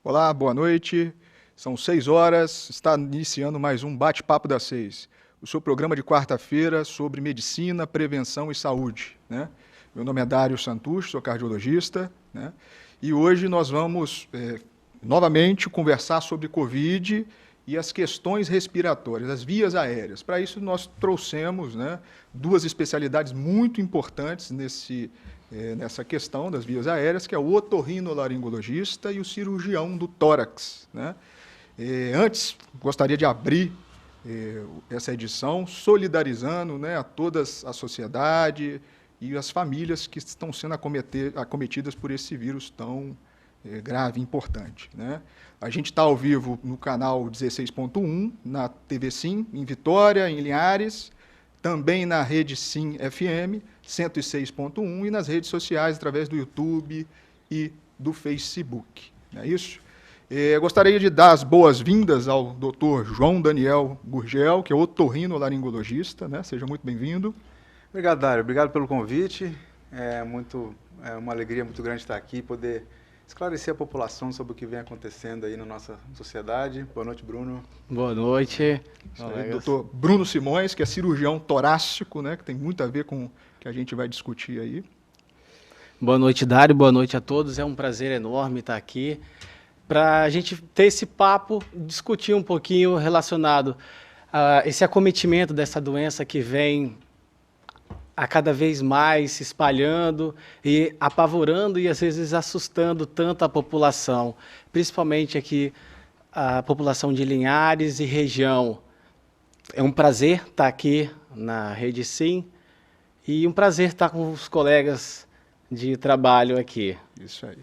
Olá, boa noite. São 6 horas, está iniciando mais um Bate-Papo das 6, o seu programa de quarta-feira sobre medicina, prevenção e saúde, né? Meu nome é Dário Santucci, sou cardiologista, né? E hoje nós vamos novamente conversar sobre Covid e as questões respiratórias, as vias aéreas. Para isso nós trouxemos, né, duas especialidades muito importantes nessa questão das vias aéreas, que é o otorrinolaringologista e o cirurgião do tórax, né? Antes, gostaria de abrir essa edição solidarizando, né, a toda a sociedade e as famílias que estão sendo acometidas por esse vírus tão grave e importante, né? A gente está ao vivo no canal 16.1, na TV Sim, em Vitória, em Linhares, também na rede Sim FM, 106.1, e nas redes sociais, através do YouTube e do Facebook. Não é isso? Eu gostaria de dar as boas-vindas ao Dr. João Daniel Gurgel, que é otorrinolaringologista, né? Seja muito bem-vindo. Obrigado, Dário. Obrigado pelo convite. É uma alegria muito grande estar aqui e poder esclarecer a população sobre o que vem acontecendo aí na nossa sociedade. Boa noite, Bruno. Boa noite. Doutor Bruno Simões, que é cirurgião torácico, né, que tem muito a ver com o que a gente vai discutir aí. Boa noite, Dário. Boa noite a todos. É um prazer enorme estar aqui para a gente ter esse papo, discutir um pouquinho relacionado a esse acometimento dessa doença que vem a cada vez mais se espalhando e apavorando e às vezes assustando tanto a população, principalmente aqui a população de Linhares e região. É um prazer estar aqui na Rede Sim e um prazer estar com os colegas de trabalho aqui. Isso aí.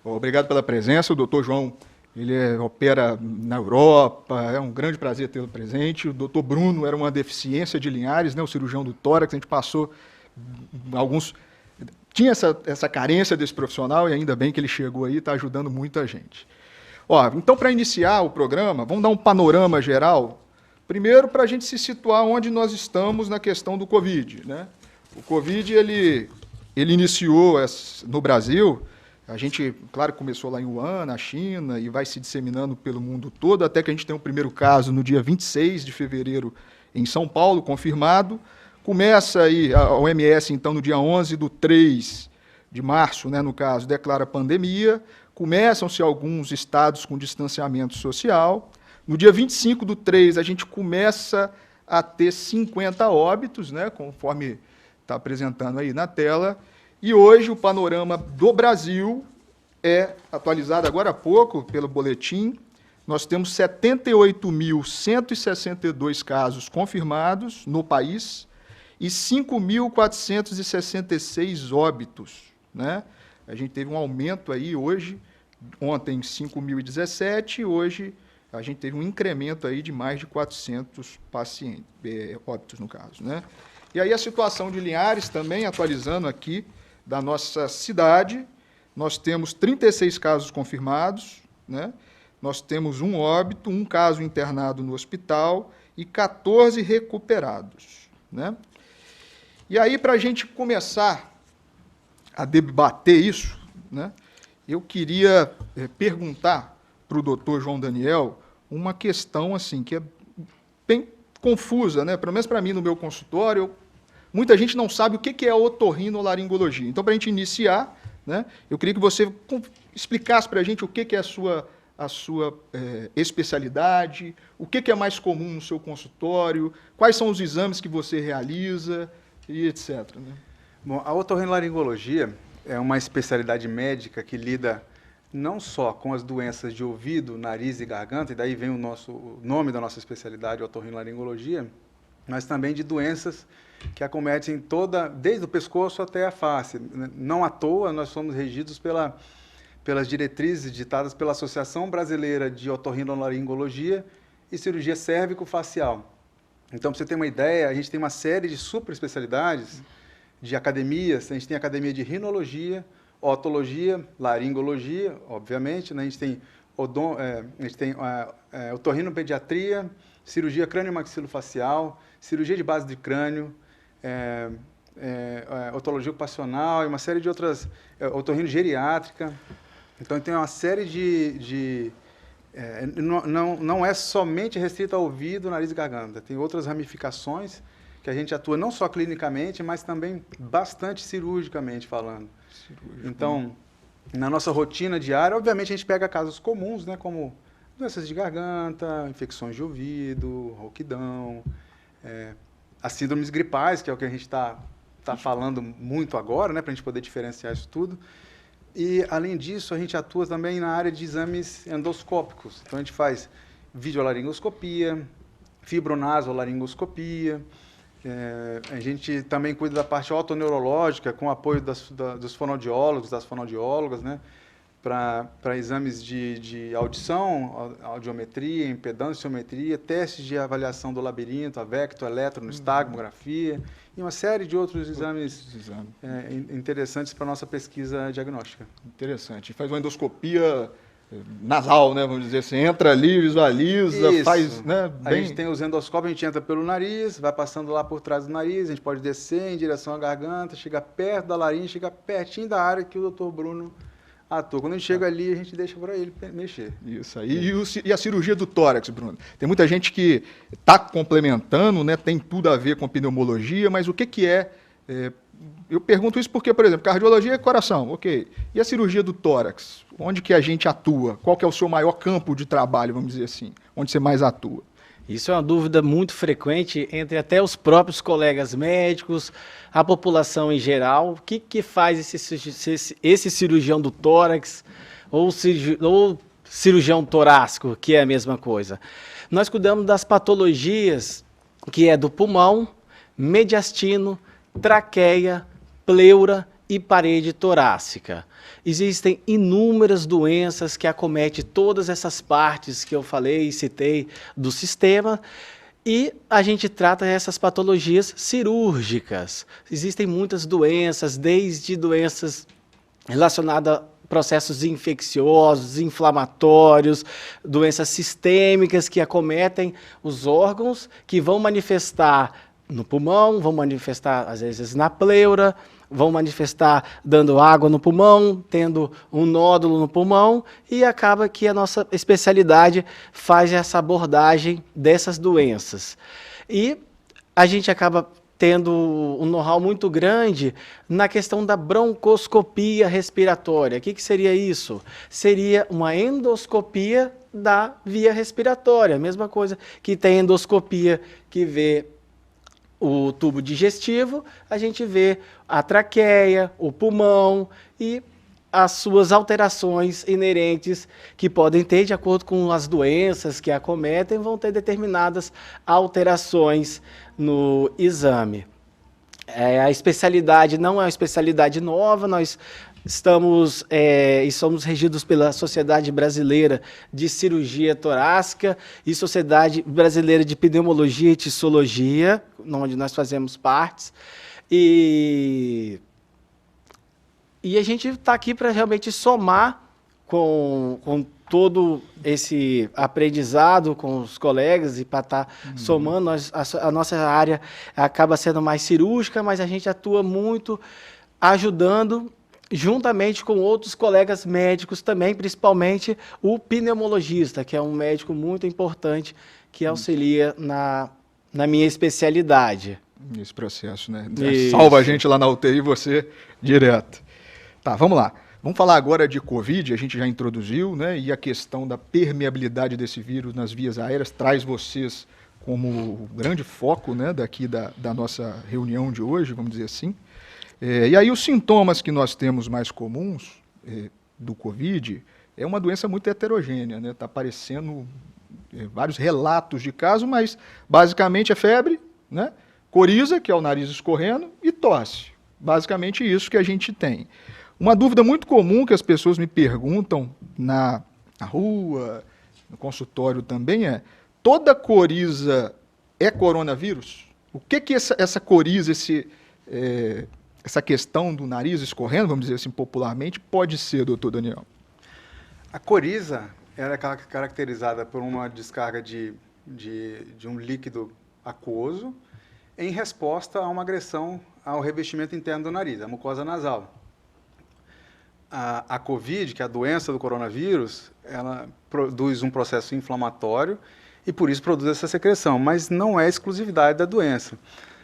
Obrigado pela presença. O doutor João, ele opera na Europa, é um grande prazer tê-lo presente. O doutor Bruno era uma deficiência de Linhares, né, o cirurgião do tórax. A gente passou tinha essa carência desse profissional e ainda bem que ele chegou aí e está ajudando muita gente. Então, para iniciar o programa, vamos dar um panorama geral, primeiro para a gente se situar onde nós estamos na questão do Covid, né? O Covid, ele iniciou no Brasil. A gente, claro, começou lá em Wuhan, na China, e vai se disseminando pelo mundo todo, até que a gente tem um primeiro caso no dia 26 de fevereiro em São Paulo, confirmado. Começa aí, a OMS, então, no dia 11/3 de março, né, no caso, declara pandemia. Começam-se alguns estados com distanciamento social. No dia 25/3, a gente começa a ter 50 óbitos, né, conforme está apresentando aí na tela. E hoje o panorama do Brasil é atualizado agora há pouco pelo boletim. Nós temos 78.162 casos confirmados no país e 5.466 óbitos, né? A gente teve um aumento aí hoje, ontem 5.017, hoje a gente teve um incremento aí de mais de 400 óbitos no caso, né? E aí a situação de Linhares também, atualizando aqui, da nossa cidade, nós temos 36 casos confirmados, né? Nós temos um óbito, um caso internado no hospital e 14 recuperados, né? E aí, para a gente começar a debater isso, né, eu queria perguntar para o doutor João Daniel uma questão assim, que é bem confusa, né? Pelo menos para mim, no meu consultório, muita gente não sabe o que é a otorrinolaringologia. Então, para a gente iniciar, né, eu queria que você explicasse para a gente o que é a sua especialidade, o que é mais comum no seu consultório, quais são os exames que você realiza e etc. Né? Bom, a otorrinolaringologia é uma especialidade médica que lida não só com as doenças de ouvido, nariz e garganta, e daí vem o nome da nossa especialidade, otorrinolaringologia, mas também de doenças que acometem desde o pescoço até a face. Não à toa, nós somos regidos pelas diretrizes ditadas pela Associação Brasileira de Otorrinolaringologia e Cirurgia Cérvico-Facial. Então, para você ter uma ideia, a gente tem uma série de super especialidades de academias. A gente tem academia de rinologia, otologia, laringologia, obviamente, né? A gente tem otorrinopediatria, cirurgia crânio-maxilofacial, cirurgia de base de crânio, otologia ocupacional e uma série de outras, otorrinogeriátrica. Então, tem uma série não é somente restrito ao ouvido, nariz e garganta. Tem outras ramificações que a gente atua não só clinicamente, mas também bastante cirurgicamente falando. Então, na nossa rotina diária, obviamente a gente pega casos comuns, né, como doenças de garganta, infecções de ouvido, rouquidão, as síndromes gripais, que é o que a gente está falando muito agora, né, para a gente poder diferenciar isso tudo. E, além disso, a gente atua também na área de exames endoscópicos. Então, a gente faz videolaringoscopia, fibronasolaringoscopia. A gente também cuida da parte otoneurológica, com o apoio dos fonoaudiólogos, das fonoaudiólogas, né? Para exames de audição, audiometria, impedânciometria, testes de avaliação do labirinto, avecto, eletronistagmografia, e uma série de outros exames interessantes para a nossa pesquisa diagnóstica. Interessante. E faz uma endoscopia nasal, né? Vamos dizer assim, entra ali, visualiza, isso. Faz, né? A gente tem os endoscópios, a gente entra pelo nariz, vai passando lá por trás do nariz, a gente pode descer em direção à garganta, chega perto da laringe, chega pertinho da área que o Dr. Bruno atua. Quando a gente chega ali, a gente deixa para ele mexer. Isso aí. E a cirurgia do tórax, Bruno? Tem muita gente que está complementando, né? Tem tudo a ver com pneumologia, mas o que é... Eu pergunto isso porque, por exemplo, cardiologia é coração, ok. E a cirurgia do tórax? Onde que a gente atua? Qual que é o seu maior campo de trabalho, vamos dizer assim? Onde você mais atua? Isso é uma dúvida muito frequente entre até os próprios colegas médicos, a população em geral. O que faz esse cirurgião do tórax ou cirurgião torácico, que é a mesma coisa? Nós cuidamos das patologias que é do pulmão, mediastino, traqueia, pleura e parede torácica. Existem inúmeras doenças que acometem todas essas partes que eu falei e citei do sistema, e a gente trata essas patologias cirúrgicas. Existem muitas doenças, desde doenças relacionadas a processos infecciosos, inflamatórios, doenças sistêmicas que acometem os órgãos, que vão manifestar no pulmão, vão manifestar às vezes na pleura, vão manifestar dando água no pulmão, tendo um nódulo no pulmão, e acaba que a nossa especialidade faz essa abordagem dessas doenças. E a gente acaba tendo um know-how muito grande na questão da broncoscopia respiratória. O que seria isso? Seria uma endoscopia da via respiratória, a mesma coisa que tem endoscopia que vê o tubo digestivo, a gente vê a traqueia, o pulmão e as suas alterações inerentes que podem ter, de acordo com as doenças que acometem, vão ter determinadas alterações no exame. A especialidade não é uma especialidade nova, nós estamos e somos regidos pela Sociedade Brasileira de Cirurgia Torácica e Sociedade Brasileira de Pneumologia e Tissologia, onde nós fazemos partes. E a gente está aqui para realmente somar com todo esse aprendizado com os colegas e para estar somando. A nossa área acaba sendo mais cirúrgica, mas a gente atua muito ajudando juntamente com outros colegas médicos também, principalmente o pneumologista, que é um médico muito importante que auxilia na minha especialidade. Esse processo, né? Isso. Salva a gente lá na UTI e você direto. Tá, vamos lá. Vamos falar agora de Covid, a gente já introduziu, né? E a questão da permeabilidade desse vírus nas vias aéreas traz vocês como o grande foco, né, daqui da nossa reunião de hoje, vamos dizer assim. E aí os sintomas que nós temos mais comuns do Covid é uma doença muito heterogênea, né? Está aparecendo vários relatos de casos, mas basicamente é febre, né? Coriza, que é o nariz escorrendo, e tosse. Basicamente isso que a gente tem. Uma dúvida muito comum que as pessoas me perguntam na rua, no consultório também é: toda coriza é coronavírus? O que essa coriza, essa questão do nariz escorrendo, vamos dizer assim popularmente, pode ser, doutor Daniel? A coriza era caracterizada por uma descarga de um líquido aquoso em resposta a uma agressão ao revestimento interno do nariz, a mucosa nasal. a COVID, que é a doença do coronavírus, ela produz um processo inflamatório e por isso produz essa secreção, mas não é exclusividade da doença.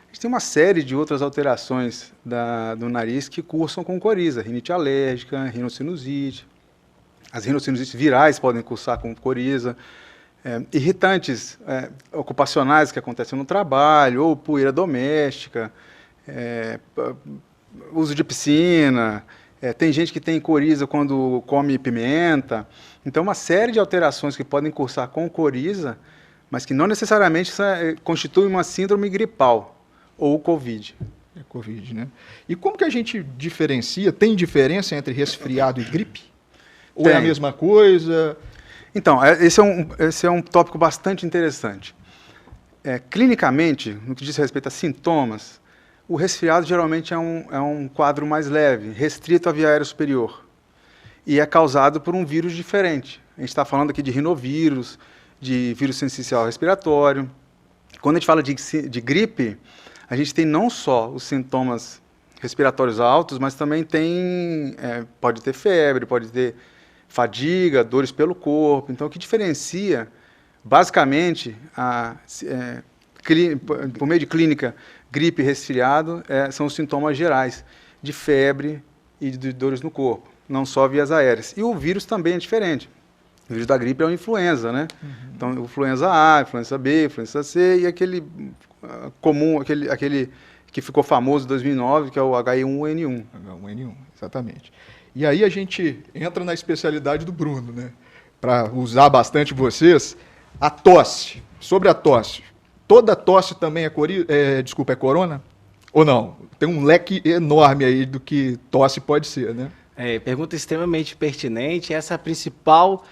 A gente tem uma série de outras alterações do nariz que cursam com coriza, rinite alérgica, rinocinusite. As rinossinusites virais podem cursar com coriza, irritantes ocupacionais que acontecem no trabalho, ou poeira doméstica, uso de piscina, tem gente que tem coriza quando come pimenta. Então, uma série de alterações que podem cursar com coriza, mas que não necessariamente constituem uma síndrome gripal ou Covid. É Covid, né? E como que a gente diferencia? Tem diferença entre resfriado e gripe? Ou Tem. é a mesma coisa? Então, esse é um tópico bastante interessante. Clinicamente, no que diz respeito a sintomas, o resfriado geralmente é um quadro mais leve, restrito à via aérea superior. E é causado por um vírus diferente. A gente está falando aqui de rinovírus, de vírus sensicial respiratório. Quando a gente fala de gripe, a gente tem não só os sintomas respiratórios altos, mas também pode ter febre, pode ter fadiga, dores pelo corpo. Então, o que diferencia, basicamente, por meio de clínica, gripe e resfriado, são os sintomas gerais de febre e de dores no corpo, não só vias aéreas. E o vírus também é diferente. O vírus da gripe é uma influenza, né? Uhum. Então, influenza A, influenza B, influenza C e aquele comum, aquele que ficou famoso em 2009, que é o H1N1. H1N1, exatamente. E aí a gente entra na especialidade do Bruno, né? Para usar bastante vocês, a tosse. Sobre a tosse, toda tosse também é corona? Ou não? Tem um leque enorme aí do que tosse pode ser, né? Pergunta extremamente pertinente. Essa é a principal,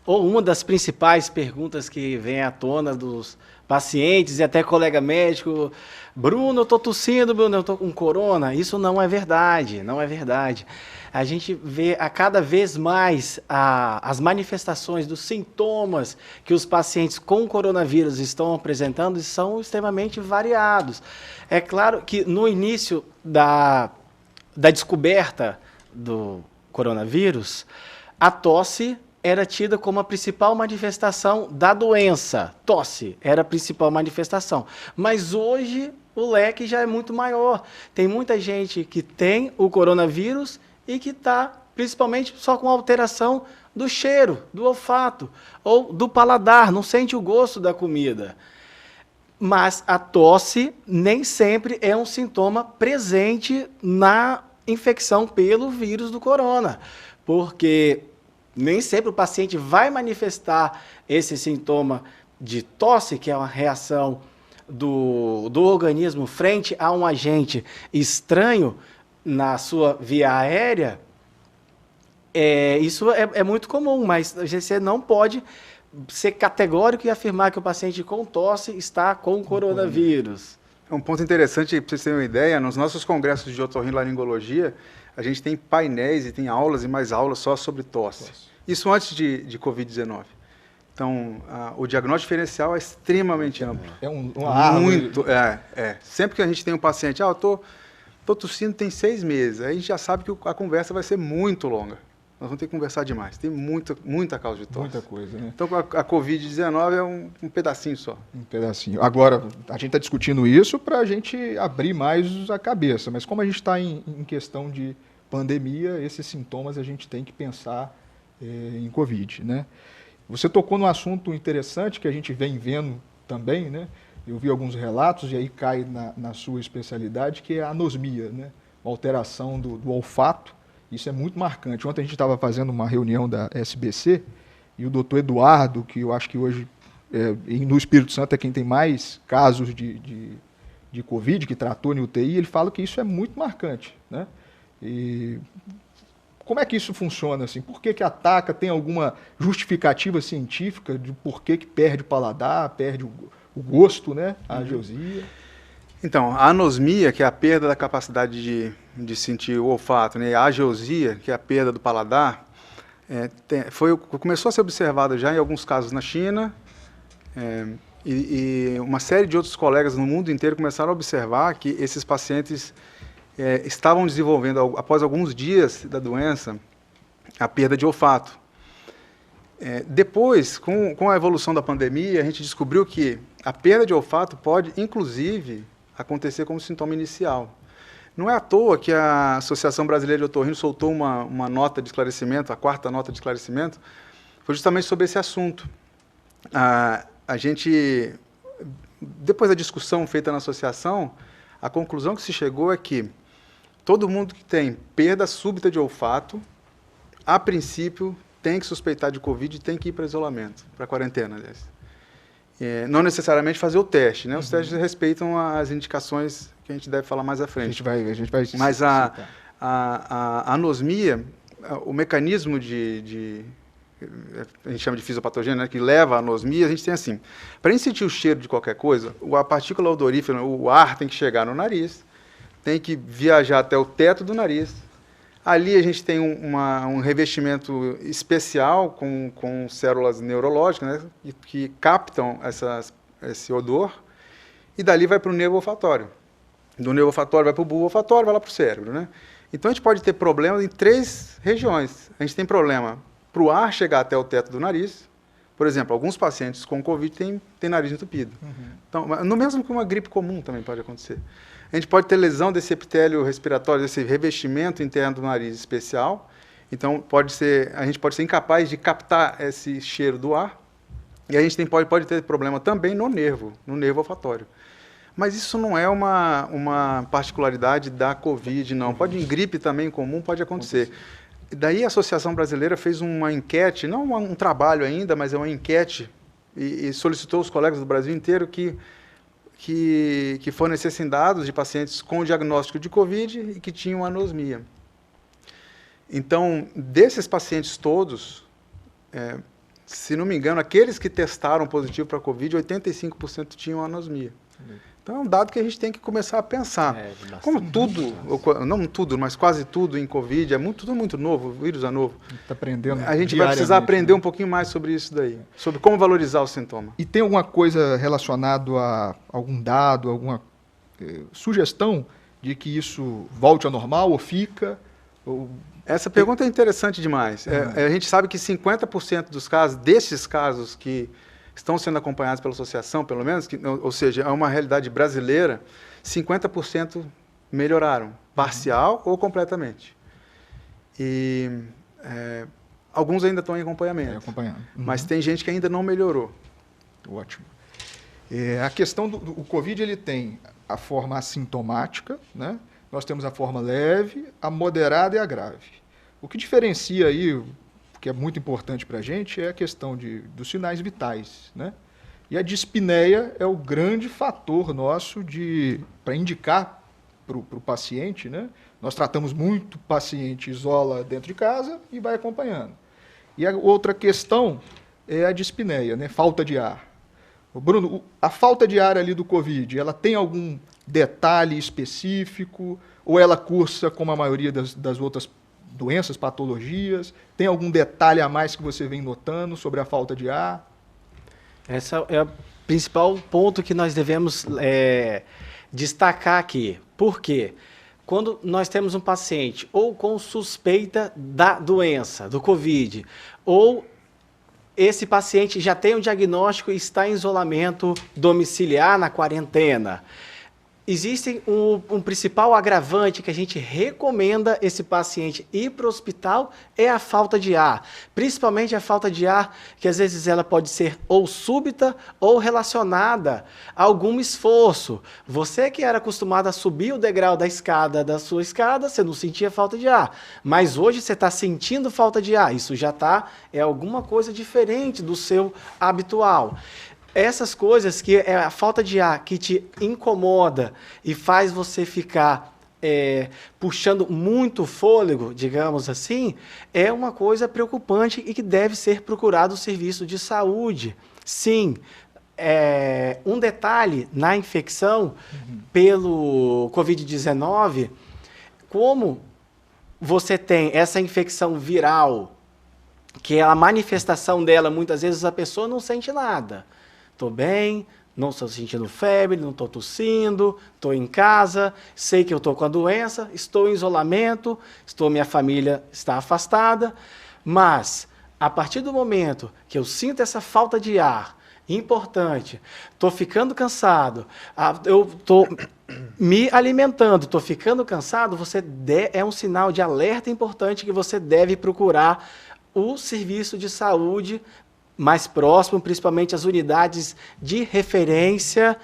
ou uma das principais perguntas que vem à tona dos pacientes e até colega médico. Bruno, eu estou tossindo, Bruno, eu estou com corona. Isso não é verdade, não é verdade. A gente vê a cada vez mais as manifestações dos sintomas que os pacientes com coronavírus estão apresentando são extremamente variados. É claro que no início da descoberta do coronavírus, a tosse era tida como a principal manifestação da doença. Tosse era a principal manifestação. Mas hoje o leque já é muito maior. Tem muita gente que tem o coronavírus e que está principalmente só com alteração do cheiro, do olfato ou do paladar, não sente o gosto da comida. Mas a tosse nem sempre é um sintoma presente na infecção pelo vírus do corona, porque nem sempre o paciente vai manifestar esse sintoma de tosse, que é uma reação do organismo frente a um agente estranho na sua via aérea. Isso é muito comum, mas você não pode ser categórico e afirmar que o paciente com tosse está com coronavírus. É um ponto interessante, para vocês terem uma ideia, nos nossos congressos de otorrinolaringologia, a gente tem painéis e tem aulas e mais aulas só sobre tosse. Isso antes de Covid-19. Então, o diagnóstico diferencial é extremamente amplo. É uma árvore. Sempre que a gente tem um paciente, eu estou tossindo tem 6 meses, aí a gente já sabe que a conversa vai ser muito longa. Nós vamos ter que conversar demais. Tem muita causa de tosse. Muita coisa, né? Então, a Covid-19 é um pedacinho só. Um pedacinho. Agora, a gente está discutindo isso para a gente abrir mais a cabeça, mas como a gente está em questão de pandemia, esses sintomas a gente tem que pensar em Covid, né? Você tocou num assunto interessante que a gente vem vendo também, né? Eu vi alguns relatos, e aí cai na sua especialidade, que é a anosmia, né? Uma alteração do olfato. Isso é muito marcante. Ontem a gente estava fazendo uma reunião da SBC e o doutor Eduardo, que eu acho que hoje no Espírito Santo é quem tem mais casos de Covid, que tratou em UTI, ele fala que isso é muito marcante, né? E como é que isso funciona? Assim? Por que ataca? Tem alguma justificativa científica de por que perde o paladar, perde o gosto, né? A ageusia? Então, a anosmia, que é a perda da capacidade de sentir o olfato, né? A ageusia, que é a perda do paladar, começou a ser observada já em alguns casos na China, e uma série de outros colegas no mundo inteiro começaram a observar que esses pacientes estavam desenvolvendo, após alguns dias da doença, a perda de olfato. Depois, com a evolução da pandemia, a gente descobriu que a perda de olfato pode, inclusive, acontecer como sintoma inicial. Não é à toa que a Associação Brasileira de Otorrino soltou uma nota de esclarecimento, a 4ª nota de esclarecimento, foi justamente sobre esse assunto. A gente, depois da discussão feita na associação, a conclusão que se chegou é que todo mundo que tem perda súbita de olfato, a princípio, tem que suspeitar de Covid e tem que ir para isolamento, para quarentena, aliás. Não necessariamente fazer o teste, né? Os testes respeitam as indicações que a gente deve falar mais à frente. A gente vai Mas a anosmia, o mecanismo a gente chama de fisiopatogênio, né, que leva à anosmia, a gente tem assim, para a gente sentir o cheiro de qualquer coisa, a partícula odorífera, o ar tem que chegar no nariz, tem que viajar até o teto do nariz. Ali a gente tem um revestimento especial com células neurológicas, né, que captam esse odor, e dali vai para o nervo olfatório. Do nervo olfatório vai para o bulbo olfatório, vai lá para o cérebro. Né? Então a gente pode ter problemas em 3 regiões. A gente tem problema para o ar chegar até o teto do nariz. Por exemplo, alguns pacientes com Covid têm nariz entupido. Então, no mesmo que uma gripe comum também pode acontecer. A gente pode ter lesão desse epitélio respiratório, desse revestimento interno do nariz especial. Então, a gente pode ser incapaz de captar esse cheiro do ar. E a gente pode ter problema também no nervo olfatório. Mas isso não é uma particularidade da Covid, não. Pode em gripe também comum, pode acontecer. E daí a Associação Brasileira fez uma enquete, não um trabalho ainda, mas é uma enquete, e solicitou aos colegas do Brasil inteiro que fornecessem dados de pacientes com diagnóstico de Covid e que tinham anosmia. Então, desses pacientes todos, se não me engano, aqueles que testaram positivo para Covid, 85% tinham anosmia. Então, é um dado que a gente tem que começar a pensar. Como tudo, não tudo, mas quase tudo em Covid, tudo muito novo, o vírus é novo. Tá aprendendo a gente vai precisar aprender um pouquinho mais sobre isso daí, sobre como valorizar o sintoma. E tem alguma coisa relacionada a algum dado, alguma sugestão de que isso volte ao normal ou fica? Essa pergunta é interessante demais. A gente sabe que 50% dos casos, desses casos que estão sendo acompanhados pela associação, pelo menos, ou seja, é uma realidade brasileira, 50% melhoraram, parcial ou completamente. E alguns ainda estão em acompanhamento. Mas tem gente que ainda não melhorou. Ótimo. A questão do Covid, ele tem a forma assintomática, né? Nós temos a forma leve, a moderada e a grave. O que diferencia aí, que é muito importante para a gente, é a questão dos sinais vitais, né? E a dispneia é o grande fator nosso para indicar para o paciente, né? Nós tratamos muito o paciente, isola dentro de casa e vai acompanhando. E a outra questão é a dispneia, né? Falta de ar. Bruno, a falta de ar ali do Covid, ela tem algum detalhe específico ou ela cursa como a maioria das outras doenças, patologias? Tem algum detalhe a mais que você vem notando sobre a falta de ar? Esse é o principal ponto que nós devemos destacar aqui. Por quê? Quando nós temos um paciente ou com suspeita da doença, do Covid, ou esse paciente já tem um diagnóstico e está em isolamento domiciliar na quarentena, existe um principal agravante que a gente recomenda esse paciente ir para o hospital é a falta de ar. Principalmente a falta de ar, que às vezes ela pode ser ou súbita ou relacionada a algum esforço. Você que era acostumado a subir o degrau da sua escada, você não sentia falta de ar. Mas hoje você está sentindo falta de ar. Isso já é alguma coisa diferente do seu habitual. Essas coisas que é a falta de ar que te incomoda e faz você ficar puxando muito fôlego, digamos assim, é uma coisa preocupante e que deve ser procurado o serviço de saúde. Sim, um detalhe na infecção pelo Covid-19, como você tem essa infecção viral, que a manifestação dela, muitas vezes a pessoa não sente nada. Estou bem, não estou sentindo febre, não estou tossindo, estou em casa, sei que eu estou com a doença, estou em isolamento, minha família está afastada. Mas, a partir do momento que eu sinto essa falta de ar, importante, estou ficando cansado, eu estou me alimentando, estou ficando cansado, é um sinal de alerta importante que você deve procurar o serviço de saúde mais próximo, principalmente as unidades de referência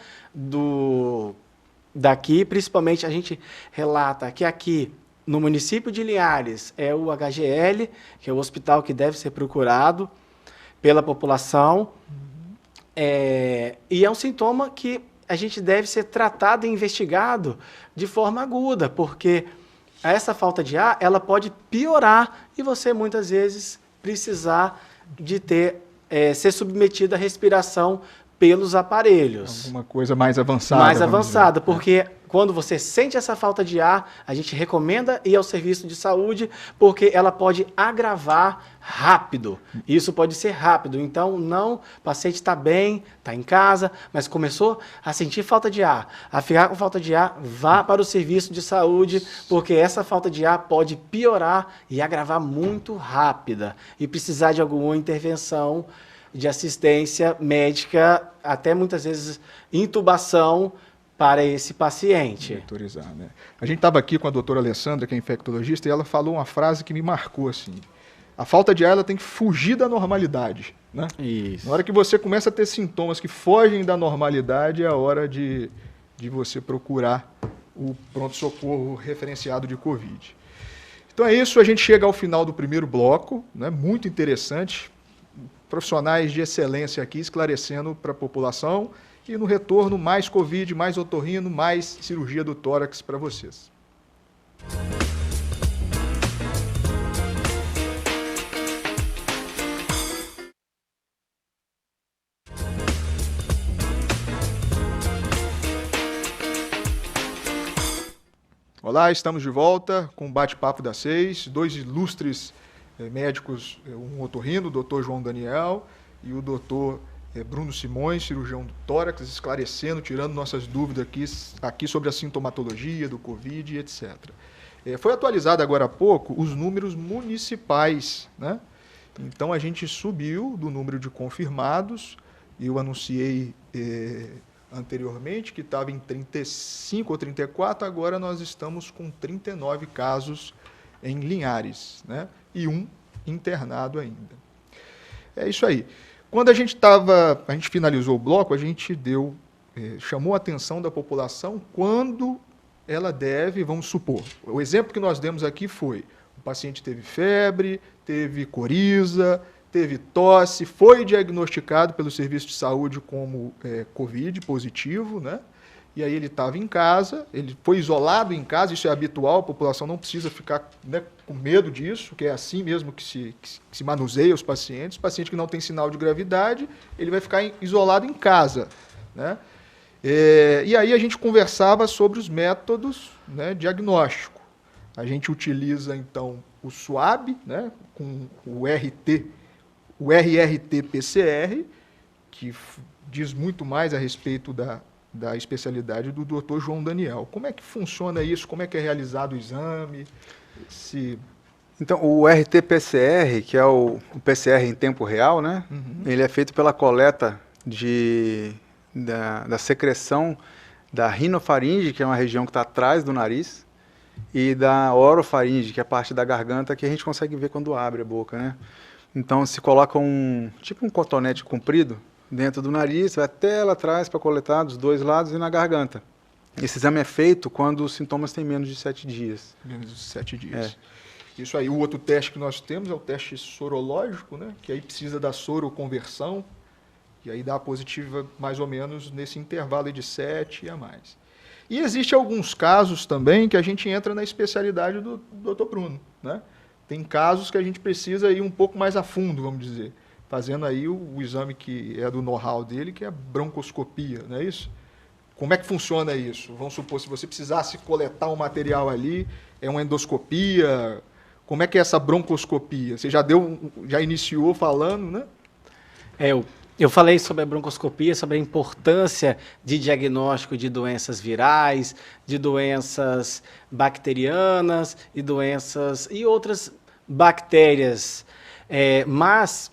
daqui, principalmente a gente relata que aqui no município de Linhares é o HGL, que é o hospital que deve ser procurado pela população. E é um sintoma que a gente deve ser tratado e investigado de forma aguda, porque essa falta de ar ela pode piorar e você muitas vezes precisar de ser submetido à respiração pelos aparelhos. Alguma coisa mais avançada. Mais avançada, porque quando você sente essa falta de ar, a gente recomenda ir ao serviço de saúde, porque ela pode agravar rápido. Isso pode ser rápido. Então, o paciente está bem, está em casa, mas começou a sentir falta de ar, a ficar com falta de ar, vá para o serviço de saúde, porque essa falta de ar pode piorar e agravar muito rápida e precisar de alguma intervenção de assistência médica, até muitas vezes intubação para esse paciente. Autorizar, né? A gente estava aqui com a doutora Alessandra, que é infectologista, e ela falou uma frase que me marcou assim: a falta de ar ela tem que fugir da normalidade, né? Isso. Na hora que você começa a ter sintomas que fogem da normalidade, é a hora de você procurar o pronto-socorro referenciado de Covid. Então é isso, a gente chega ao final do primeiro bloco, né? Muito interessante. Profissionais de excelência aqui esclarecendo para a população, e no retorno mais Covid, mais otorrino, mais cirurgia do tórax para vocês. Olá, estamos de volta com o Bate-Papo das 6, dois ilustres médicos, um otorrino, o doutor João Daniel, e o doutor Bruno Simões, cirurgião do tórax, esclarecendo, tirando nossas dúvidas aqui sobre a sintomatologia do Covid, etc. Foi atualizado agora há pouco os números municipais, né? Então a gente subiu do número de confirmados, eu anunciei anteriormente que estava em 35 ou 34, agora nós estamos com 39 casos em Linhares, né? E um internado ainda. É isso aí. Quando a gente finalizou o bloco, a gente chamou a atenção da população quando ela deve, vamos supor, o exemplo que nós demos aqui foi, o paciente teve febre, teve coriza, teve tosse, foi diagnosticado pelo serviço de saúde como Covid positivo, né? E aí ele estava em casa, ele foi isolado em casa, isso é habitual, a população não precisa ficar, né, com medo disso, que é assim mesmo que se manuseia os pacientes. O paciente que não tem sinal de gravidade, ele vai ficar isolado em casa, né? E aí a gente conversava sobre os métodos, né, diagnóstico. A gente utiliza, então, o SWAB, né, com o RRT-PCR, que diz muito mais a respeito da especialidade do Dr. João Daniel. Como é que funciona isso? Como é que é realizado o exame? Então, o RT-PCR, que é o PCR em tempo real, né? Uhum. Ele é feito pela coleta da secreção da rinofaringe, que é uma região que está atrás do nariz, e da orofaringe, que é a parte da garganta que a gente consegue ver quando abre a boca, né? Então, se coloca tipo um cotonete comprido dentro do nariz, vai até lá atrás para coletar dos dois lados e na garganta. Esse exame é feito quando os sintomas têm menos de 7 dias. Menos de 7 dias. Isso aí. O outro teste que nós temos é o teste sorológico, né? Que aí precisa da soroconversão, e aí dá a positiva mais ou menos nesse intervalo de 7 e a mais. E existe alguns casos também que a gente entra na especialidade do Dr. Bruno, né? Tem casos que a gente precisa ir um pouco mais a fundo, vamos dizer, fazendo aí o exame que é do know-how dele, que é a broncoscopia, não é isso? Como é que funciona isso? Vamos supor, se você precisasse coletar um material ali, é uma endoscopia, como é que é essa broncoscopia? Você já iniciou falando, né? Eu falei sobre a broncoscopia, sobre a importância de diagnóstico de doenças virais, de doenças bacterianas e outras bactérias. Mas,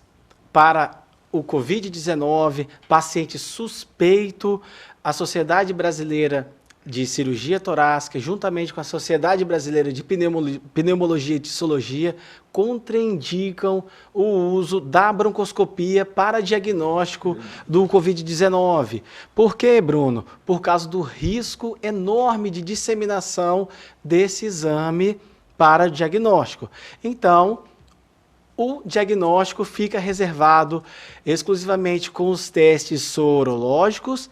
para o Covid-19, paciente suspeito, a Sociedade Brasileira de Cirurgia Torácica, juntamente com a Sociedade Brasileira de Pneumologia e Tissologia, contraindicam o uso da broncoscopia para diagnóstico do Covid-19. Por quê, Bruno? Por causa do risco enorme de disseminação desse exame para diagnóstico. Então, o diagnóstico fica reservado exclusivamente com os testes sorológicos,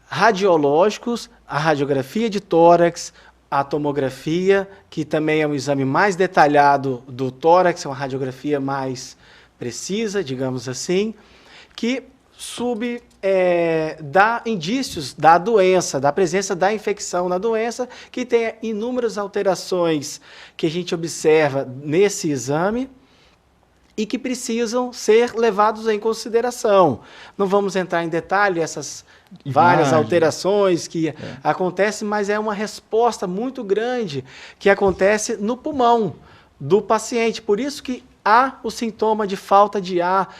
radiológicos, a radiografia de tórax, a tomografia, que também é um exame mais detalhado do tórax, é uma radiografia mais precisa, digamos assim, que dá indícios da doença, da presença da infecção na doença, que tem inúmeras alterações que a gente observa nesse exame, e que precisam ser levados em consideração. Não vamos entrar em detalhe essas várias alterações que acontecem, mas é uma resposta muito grande que acontece no pulmão do paciente. Por isso que há o sintoma de falta de ar,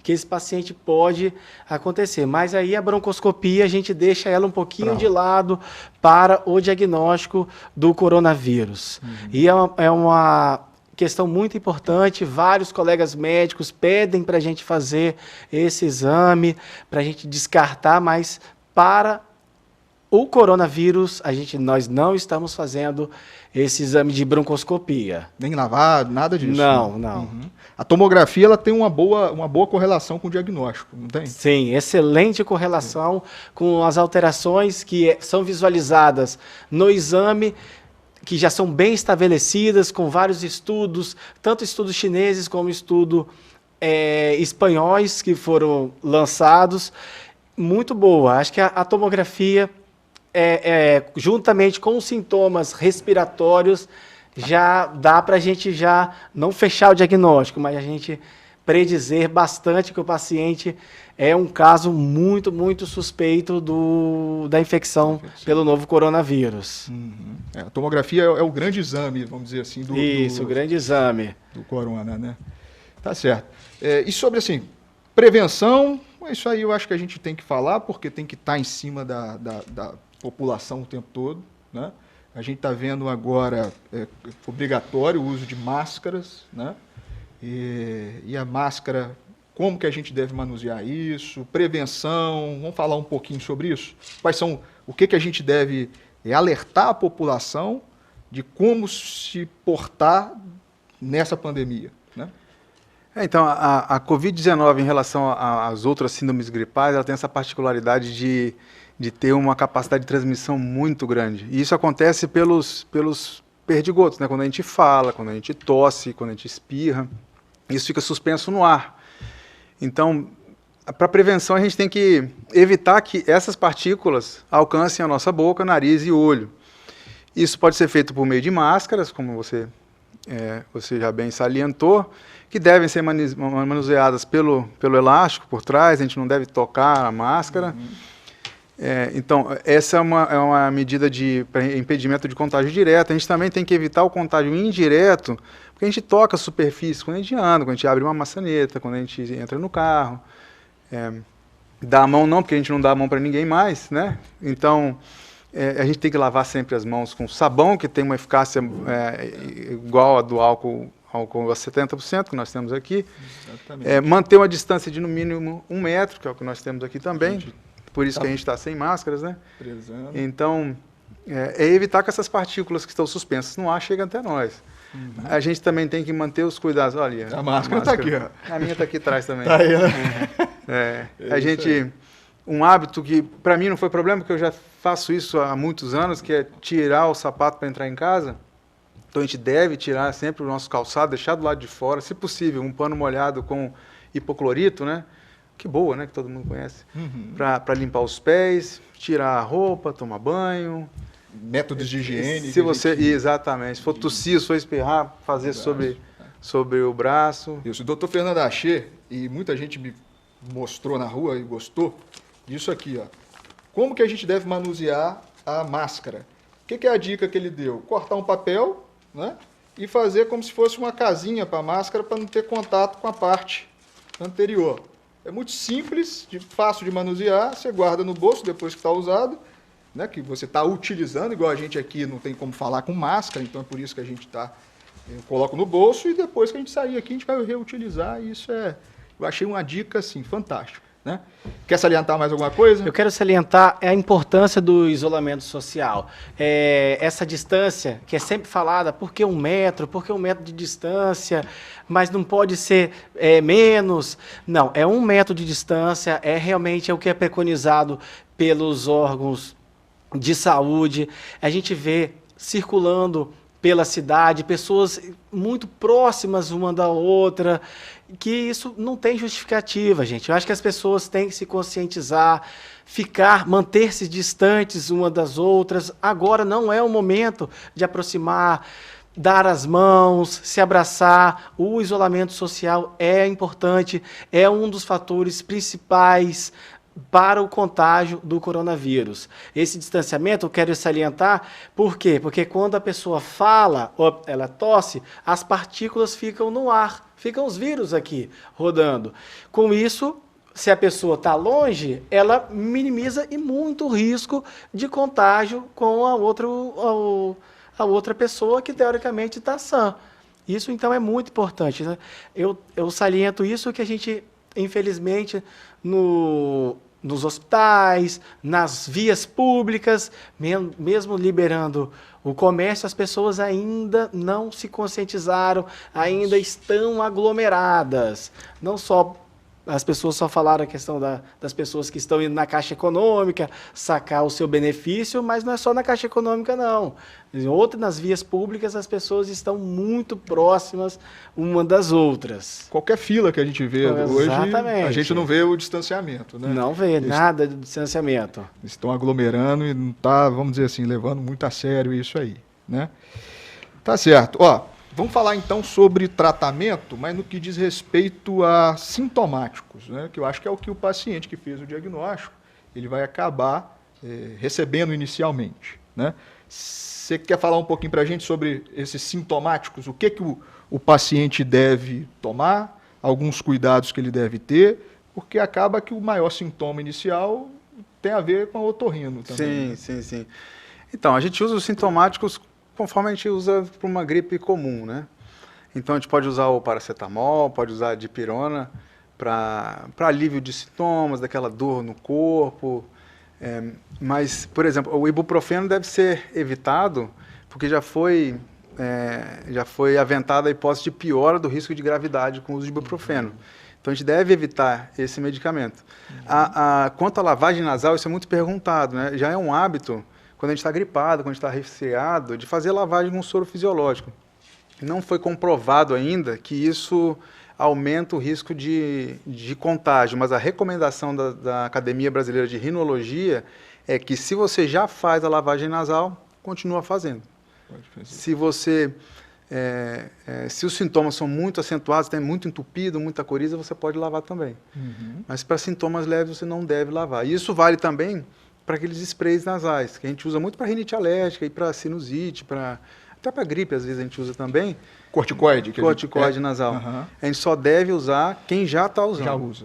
que esse paciente pode acontecer. Mas aí a broncoscopia, a gente deixa ela um pouquinho de lado para o diagnóstico do coronavírus. E é uma questão muito importante, vários colegas médicos pedem para a gente fazer esse exame, para a gente descartar, mas para o coronavírus, nós não estamos fazendo esse exame de broncoscopia. Nem lavado, nada disso? Não. A tomografia ela tem uma boa correlação com o diagnóstico, não tem? Sim, excelente correlação com as alterações que são visualizadas no exame, que já são bem estabelecidas, com vários estudos, tanto estudos chineses como estudos espanhóis que foram lançados. Muito boa. Acho que a tomografia, juntamente com os sintomas respiratórios, já dá para a gente já não fechar o diagnóstico, mas a gente predizer bastante que o paciente é um caso muito, muito suspeito da infecção pelo novo coronavírus. A tomografia é o grande exame, vamos dizer assim, o grande exame do corona, né? Tá certo. E sobre, assim, prevenção, isso aí eu acho que a gente tem que falar, porque tem que estar em cima da população o tempo todo, né? A gente está vendo agora obrigatório o uso de máscaras, né? E a máscara, como que a gente deve manusear isso, prevenção, vamos falar um pouquinho sobre isso? O que a gente deve alertar a população de como se portar nessa pandemia, né? Então, a Covid-19, em relação às outras síndromes gripais, ela tem essa particularidade de ter uma capacidade de transmissão muito grande. E isso acontece pelos perdigotos, né? Quando a gente fala, quando a gente tosse, quando a gente espirra, isso fica suspenso no ar. Então, para prevenção, a gente tem que evitar que essas partículas alcancem a nossa boca, nariz e olho. Isso pode ser feito por meio de máscaras, como você já bem salientou, que devem ser manuseadas pelo elástico por trás, a gente não deve tocar a máscara. Então, essa é uma medida de impedimento de contágio direto. A gente também tem que evitar o contágio indireto, porque a gente toca a superfície quando a gente anda, quando a gente abre uma maçaneta, quando a gente entra no carro. Dá a mão não, porque a gente não dá a mão para ninguém mais, né? Então, a gente tem que lavar sempre as mãos com sabão, que tem uma eficácia igual a do álcool a 70%, que nós temos aqui. Manter uma distância de no mínimo 1 metro, que é o que nós temos aqui também. Por isso que a gente está sem máscaras, né? Prezando. Então, evitar que essas partículas que estão suspensas no ar cheguem até nós. A gente também tem que manter os cuidados. Olha, a máscara está aqui, ó. A minha está aqui atrás também. Tá aí, né? Um hábito que para mim não foi problema, porque eu já faço isso há muitos anos, que é tirar o sapato para entrar em casa. Então a gente deve tirar sempre o nosso calçado, deixar do lado de fora, se possível, um pano molhado com hipoclorito, né? Que boa, né? Que todo mundo conhece. Para limpar os pés, tirar a roupa, tomar banho. Métodos de higiene. Exatamente. Se for tossir, se for espirrar, fazer sobre o braço. Isso. O doutor Fernando Achê, e muita gente me mostrou na rua e gostou disso aqui, ó. Como que a gente deve manusear a máscara? O que é a dica que ele deu? Cortar um papel, né? e fazer como se fosse uma casinha para a máscara para não ter contato com a parte anterior. É muito simples, fácil de manusear, você guarda no bolso depois que está usado, né, que você está utilizando, igual a gente aqui não tem como falar com máscara, então é por isso que a gente eu coloco no bolso e depois que a gente sair aqui a gente vai reutilizar, e isso eu achei uma dica assim, fantástica. Né? Quer salientar mais alguma coisa? Eu quero salientar a importância do isolamento social. Essa distância que é sempre falada, por que 1 metro, por que 1 metro de distância, mas não pode ser menos. Não, é 1 metro de distância, realmente o que é preconizado pelos órgãos de saúde. A gente vê circulando pela cidade, pessoas muito próximas uma da outra, que isso não tem justificativa, gente. Eu acho que as pessoas têm que se conscientizar, manter-se distantes uma das outras. Agora não é o momento de aproximar, dar as mãos, se abraçar. O isolamento social é importante, é um dos fatores principais para o contágio do coronavírus. Esse distanciamento eu quero salientar, por quê? Porque quando a pessoa fala, ou ela tosse, as partículas ficam no ar, ficam os vírus aqui rodando. Com isso, se a pessoa está longe, ela minimiza e muito o risco de contágio com a outra pessoa que teoricamente está sã. Isso então é muito importante, né? Eu saliento isso que a gente, infelizmente, nos hospitais, nas vias públicas, mesmo liberando o comércio, as pessoas ainda não se conscientizaram, ainda estão aglomeradas. Não só as pessoas só falaram a questão das pessoas que estão indo na Caixa Econômica sacar o seu benefício, mas não é só na Caixa Econômica, não. Nas vias públicas, as pessoas estão muito próximas uma das outras. Qualquer fila que a gente vê hoje, a gente não vê o distanciamento. Né? Não vê nada de distanciamento. Estão aglomerando e não está, vamos dizer assim, levando muito a sério isso aí. Né? Tá certo. Vamos falar então sobre tratamento, mas no que diz respeito a sintomáticos, né? Que eu acho que é o que o paciente que fez o diagnóstico, ele vai acabar recebendo inicialmente. Né? Você quer falar um pouquinho para a gente sobre esses sintomáticos? O que o paciente deve tomar, alguns cuidados que ele deve ter, porque acaba que o maior sintoma inicial tem a ver com a otorrino também. Sim. Então, a gente usa os sintomáticos conforme a gente usa para uma gripe comum, né? Então, a gente pode usar o paracetamol, pode usar a dipirona para alívio de sintomas, daquela dor no corpo. Mas, por exemplo, o ibuprofeno deve ser evitado porque já foi aventada a hipótese de piora do risco de gravidade com o uso de ibuprofeno. Então, a gente deve evitar esse medicamento. Quanto à lavagem nasal, isso é muito perguntado, né? Já é um hábito, quando a gente está gripado, quando a gente está resfriado, de fazer lavagem com soro fisiológico. Não foi comprovado ainda que isso aumenta o risco de contágio, mas a recomendação da Academia Brasileira de Rinologia é que se você já faz a lavagem nasal, continua fazendo. Se os sintomas são muito acentuados, tem muito entupido, muita coriza, você pode lavar também. Mas para sintomas leves você não deve lavar. E isso vale também para aqueles sprays nasais, que a gente usa muito para rinite alérgica e para sinusite, até para gripe às vezes a gente usa também. Corticoide? Corticoide nasal. A gente só deve usar quem já está usando. Já usa.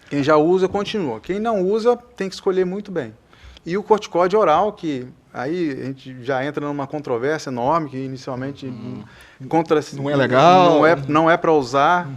Quem já usa, continua. Quem não usa, tem que escolher muito bem. E o corticoide oral, que aí a gente já entra numa controvérsia enorme, que inicialmente não é legal. Não é para usar,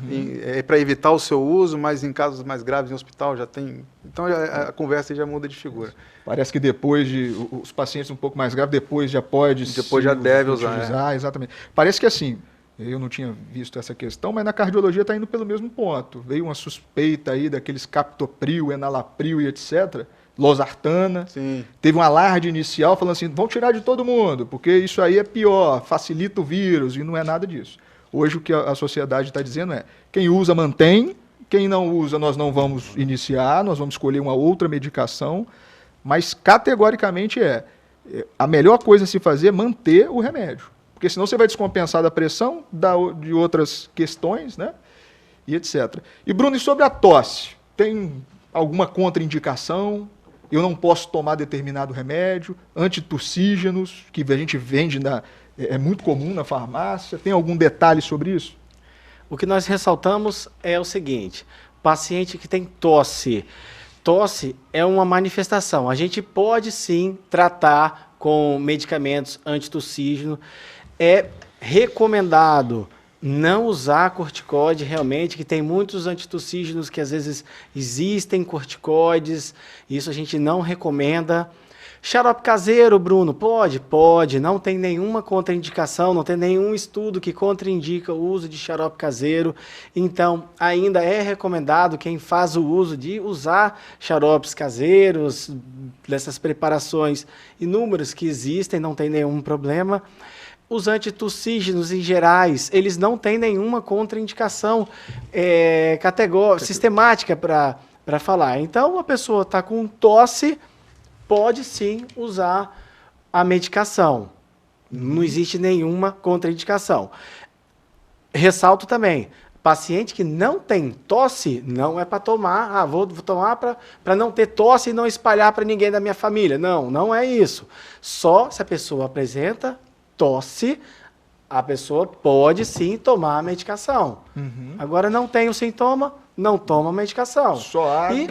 é para evitar o seu uso, mas em casos mais graves em hospital já tem. Então a conversa já muda de figura. Parece que depois os pacientes um pouco mais graves, depois já deve usar. Exatamente. Parece que assim, eu não tinha visto essa questão, mas na cardiologia está indo pelo mesmo ponto. Veio uma suspeita aí daqueles captopril, enalapril e etc., losartana. Sim. Teve um alarde inicial falando assim, vão tirar de todo mundo, porque isso aí é pior, facilita o vírus, e não é nada disso. Hoje o que a sociedade está dizendo é, quem usa mantém, quem não usa nós não vamos iniciar, nós vamos escolher uma outra medicação, mas categoricamente a melhor coisa a se fazer é manter o remédio, porque senão você vai descompensar da pressão, de outras questões, né, e etc. E Bruno, e sobre a tosse? Tem alguma contraindicação? Eu não posso tomar determinado remédio, antitussígenos, que a gente vende é muito comum na farmácia? Tem algum detalhe sobre isso? O que nós ressaltamos é o seguinte: paciente que tem tosse. Tosse é uma manifestação. A gente pode sim tratar com medicamentos antitussígenos. É recomendado não usar corticoide realmente, que tem muitos antitussígenos que às vezes existem corticoides. Isso a gente não recomenda. Xarope caseiro, Bruno, pode? Pode, não tem nenhuma contraindicação, não tem nenhum estudo que contraindica o uso de xarope caseiro, então ainda é recomendado quem faz o uso de usar xaropes caseiros, dessas preparações inúmeras que existem, não tem nenhum problema. Os antitussígenos em gerais, eles não têm nenhuma contraindicação sistemática para falar. Então, a pessoa está com tosse, pode sim usar a medicação. Não existe nenhuma contraindicação. Ressalto também, paciente que não tem tosse, não é para tomar, vou tomar para não ter tosse e não espalhar para ninguém da minha família. Não, não é isso. Só se a pessoa apresenta tosse, a pessoa pode sim tomar a medicação. Agora, não tem o sintoma, não toma a medicação. Só água. E,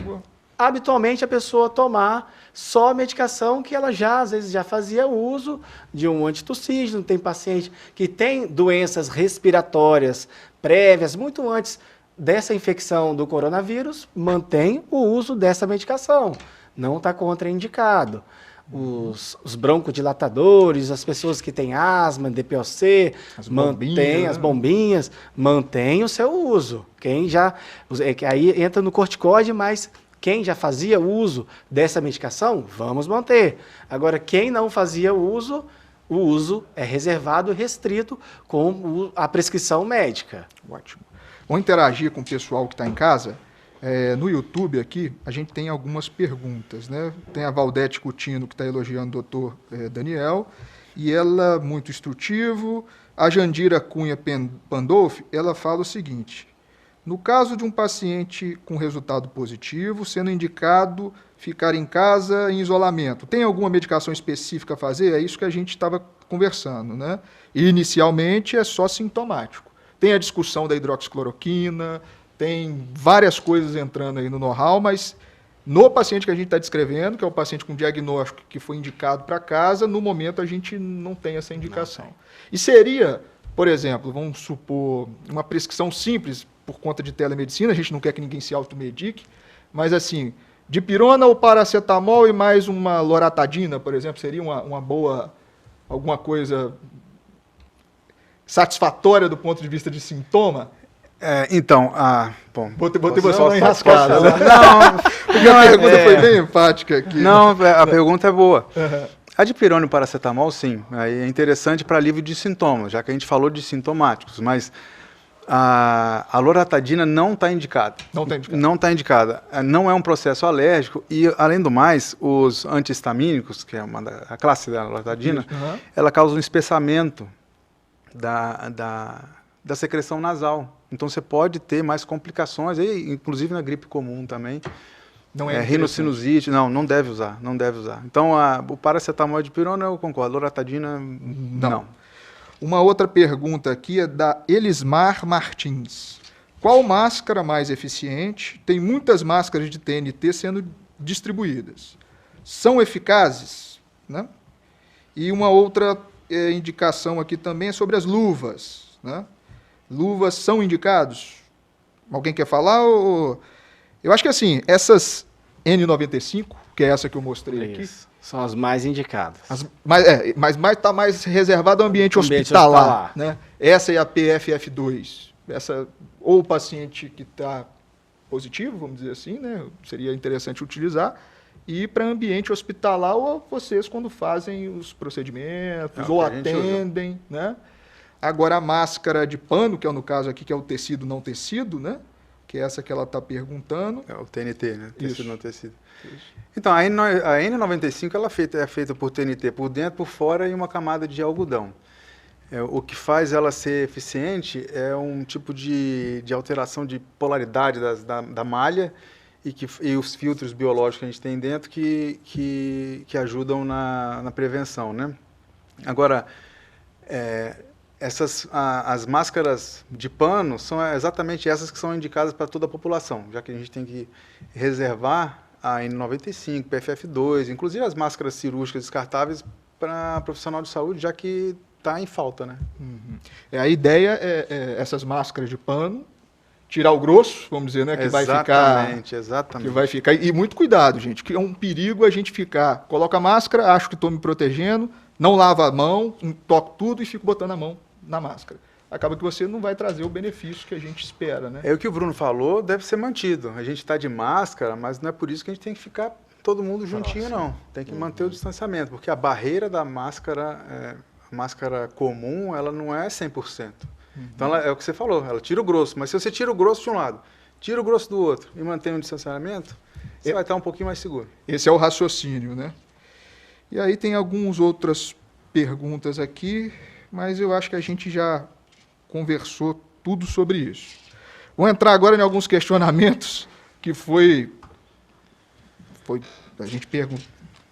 habitualmente, a pessoa tomar só a medicação que ela às vezes já fazia uso de um antitussígeno. Tem paciente que tem doenças respiratórias prévias, muito antes dessa infecção do coronavírus, mantém o uso dessa medicação. Não está contraindicado. Os broncodilatadores, as pessoas que têm asma, DPOC, mantém as bombinhas, mantém o seu uso. Aí entra no corticoide, mas quem já fazia uso dessa medicação, vamos manter. Agora, quem não fazia uso, o uso é reservado e restrito com a prescrição médica. Ótimo. Vamos interagir com o pessoal que está em casa. No YouTube aqui, a gente tem algumas perguntas, né? Tem a Valdete Coutinho, que está elogiando o doutor Daniel, e ela, muito instrutivo. A Jandira Cunha Pandolfi, ela fala o seguinte: no caso de um paciente com resultado positivo, sendo indicado ficar em casa em isolamento, tem alguma medicação específica a fazer? É isso que a gente estava conversando, né? E inicialmente é só sintomático. Tem a discussão da hidroxicloroquina, tem várias coisas entrando aí no know-how, mas no paciente que a gente está descrevendo, que é o paciente com diagnóstico que foi indicado para casa, no momento a gente não tem essa indicação. E seria, por exemplo, vamos supor, uma prescrição simples por conta de telemedicina, a gente não quer que ninguém se automedique, mas assim, dipirona ou paracetamol e mais uma loratadina, por exemplo, seria uma boa, alguma coisa satisfatória do ponto de vista de sintoma? Bom... Botei você na enrascada, né? Não, porque a pergunta foi bem empática aqui. Não, a pergunta é boa. A dipirona e o paracetamol, sim, é interessante para alívio de sintomas, já que a gente falou de sintomáticos, mas a loratadina não está indicada. Não está indicada. Não está indicada. Não é um processo alérgico e, além do mais, os antihistamínicos, que é a classe da loratadina, ela causa um espessamento da secreção nasal. Então, você pode ter mais complicações, inclusive na gripe comum também. Não é rinocinusite, não deve usar, não deve usar. Então, o paracetamol e dipirona, eu concordo. Loratadina, não. Uma outra pergunta aqui é da Elismar Martins. Qual máscara mais eficiente? Tem muitas máscaras de TNT sendo distribuídas. São eficazes? Né? E uma outra indicação aqui também é sobre as luvas. Né? Luvas são indicados? Alguém quer falar? Eu acho que assim, essas N95, que é essa que eu mostrei aqui, são as mais indicadas. Mas está mais reservado ao ambiente hospitalar. Né? Essa é a PFF2. Essa, ou o paciente que está positivo, vamos dizer assim, né? Seria interessante utilizar. E para ambiente hospitalar, ou vocês quando fazem os procedimentos, ou atendem. Né? Agora, a máscara de pano, que é no caso aqui, que é o tecido não tecido, né? Que é essa que ela está perguntando. É o TNT, né? Tecido não tecido. Isso. Então, a N95 ela é feita por TNT por dentro, por fora e uma camada de algodão. O que faz ela ser eficiente é um tipo de alteração de polaridade da malha e os filtros biológicos que a gente tem dentro que ajudam na prevenção, né? Agora, As máscaras de pano são exatamente essas que são indicadas para toda a população, já que a gente tem que reservar a N95, PFF2, inclusive as máscaras cirúrgicas descartáveis para profissional de saúde, já que está em falta, né? A ideia é essas máscaras de pano, tirar o grosso, vamos dizer, né? Que Exatamente. Que vai ficar. E muito cuidado, gente, que é um perigo a gente ficar. Coloca a máscara, acho que estou me protegendo, não lava a mão, toco tudo e fico botando a mão na máscara. Acaba que você não vai trazer o benefício que a gente espera, né? É o que o Bruno falou, deve ser mantido. A gente está de máscara, mas não é por isso que a gente tem que ficar todo mundo juntinho, não. Tem que manter o distanciamento, porque a barreira da máscara, a máscara comum, ela não é 100%. Então, é o que você falou, ela tira o grosso, mas se você tira o grosso de um lado, tira o grosso do outro e mantém um distanciamento, você vai estar um pouquinho mais seguro. Esse é o raciocínio, né? E aí tem algumas outras perguntas aqui, mas eu acho que a gente já conversou tudo sobre isso. Vou entrar agora em alguns questionamentos que a gente pergunta,